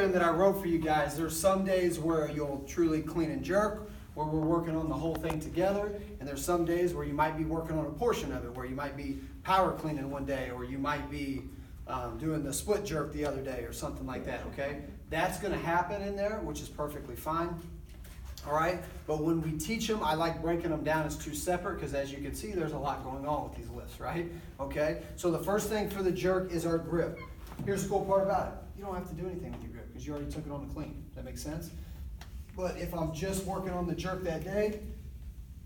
program that I wrote for you guys, there's some days where you'll truly clean and jerk, where we're working on the whole thing together, and there's some days where you might be working on a portion of it, where you might be power cleaning one day, or you might be doing the split jerk the other day, or something like that, okay? That's going to happen in there, which is perfectly fine. All right, but when we teach them, I like breaking them down as two separate, because as you can see, there's a lot going on with these lifts, right? Okay, so the first thing for the jerk is our grip. Here's the cool part about it. You don't have to do anything with your grip, because you already took it on the clean. Does that make sense? But if I'm just working on the jerk that day,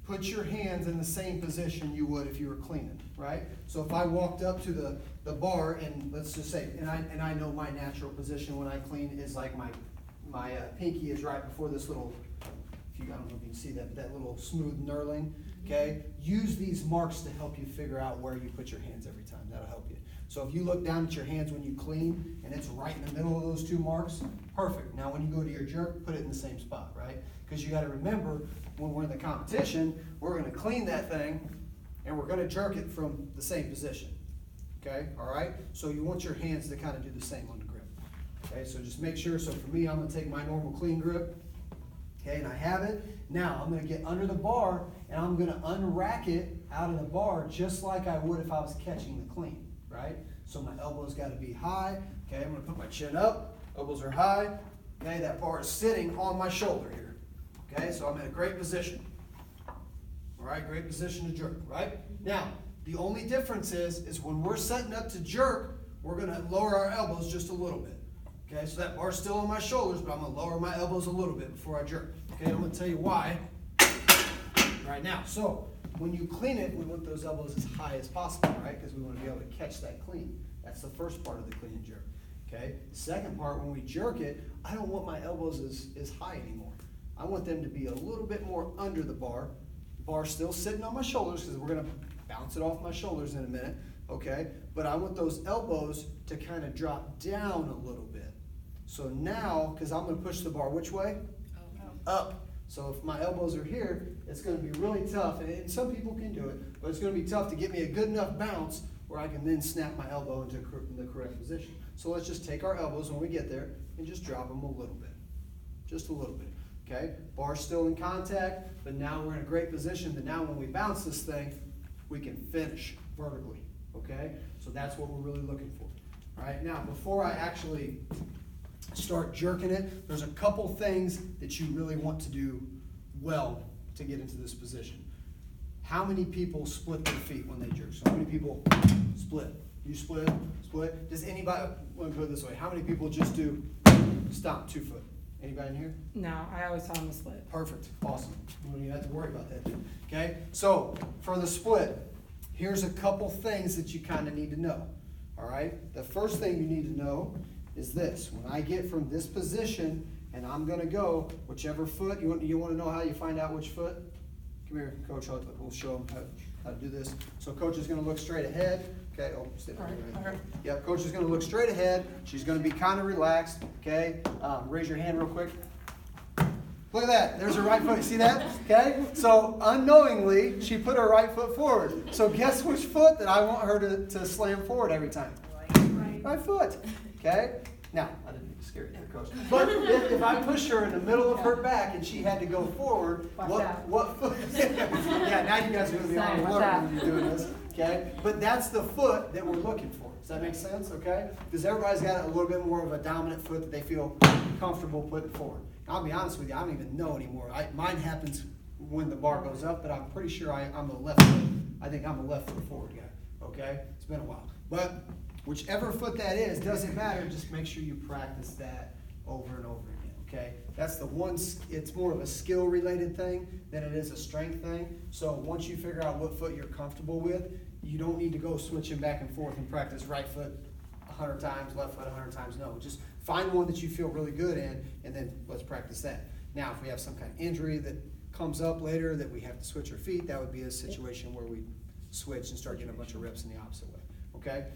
put your hands in the same position you would if you were cleaning, right? So if I walked up to the bar, and let's just say, and I know my natural position when I clean is like my pinky is right before this little, I don't know if you can see that, but that little smooth knurling, okay? Use these marks to help you figure out where you put your hands every time. That'll help you. So if you look down at your hands when you clean, and it's right in the middle of those two marks, perfect. Now when you go to your jerk, put it in the same spot, right? Because you got to remember, when we're in the competition, we're going to clean that thing, and we're going to jerk it from the same position, okay? All right? So you want your hands to kind of do the same on the grip, okay? So just make sure. So for me, I'm going to take my normal clean grip. Okay, and I have it. Now I'm going to get under the bar, and I'm going to unrack it out of the bar just like I would if I was catching the clean, right? So my elbows got to be high. Okay, I'm going to put my chin up. Elbows are high. Okay, that bar is sitting on my shoulder here. Okay, so I'm in a great position. All right, great position to jerk, right? Now, the only difference is when we're setting up to jerk, we're going to lower our elbows just a little bit. Okay, so that bar's still on my shoulders, but I'm going to lower my elbows a little bit before I jerk. Okay, I'm going to tell you why right now. So when you clean it, we want those elbows as high as possible, right? Because we want to be able to catch that clean. That's the first part of the clean and jerk. Okay, second part, when we jerk it, I don't want my elbows as high anymore. I want them to be a little bit more under the bar. Bar's still sitting on my shoulders, because we're going to bounce it off my shoulders in a minute. Okay, but I want those elbows to kind of drop down a little bit. So now, because I'm going to push the bar which way? Up. So if my elbows are here, it's going to be really tough, and some people can do it, but it's going to be tough to get me a good enough bounce where I can then snap my elbow into the correct position. So let's just take our elbows when we get there and just drop them a little bit. Just a little bit. Okay? Bar's still in contact, but now we're in a great position that now when we bounce this thing, we can finish vertically. Okay? So that's what we're really looking for. All right? Now, before I actually start jerking it, there's a couple things that you really want to do well to get into this position. How many people split their feet when they jerk? So how many people split? You split? Split? Does anybody, let me put it this way, how many people just do stomp 2 foot? Anybody in here? No, I always saw them split. Perfect. Awesome. You don't even have to worry about that. Okay? So for the split, here's a couple things that you kind of need to know. All right? The first thing you need to know is this. When I get from this position and I'm going to go whichever foot, you want to know how you find out which foot? Come here, Coach. We'll show them how to do this. So Coach is going to look straight ahead. Okay. Oh, sit right. Okay. Yep. Coach is going to look straight ahead. She's going to be kind of relaxed. Okay. Raise your hand real quick. Look at that. There's her right foot. See that? Okay. So unknowingly, she put her right foot forward. So guess which foot that I want her to slam forward every time? Right foot. Okay. Now, I didn't mean to scare you there, Coach. But if I push her in the middle of her back and she had to go forward, what foot? Yeah, now you guys are going to be on the water when you're doing this. Okay? But that's the foot that we're looking for. Does that make sense? Okay? Because everybody's got a little bit more of a dominant foot that they feel comfortable putting forward. I'll be honest with you, I don't even know anymore. Mine happens when the bar goes up, but I'm pretty sure I'm a left foot. I think I'm a left foot forward guy. Okay? It's been a while. But whichever foot that is, doesn't matter. Just make sure you practice that over and over again, okay? That's the one, it's more of a skill-related thing than it is a strength thing. So once you figure out what foot you're comfortable with, you don't need to go switching back and forth and practice right foot 100 times, left foot 100 times. No, just find one that you feel really good in, and then let's practice that. Now, if we have some kind of injury that comes up later that we have to switch our feet, that would be a situation where we switch and start getting a bunch of reps in the opposite way, okay?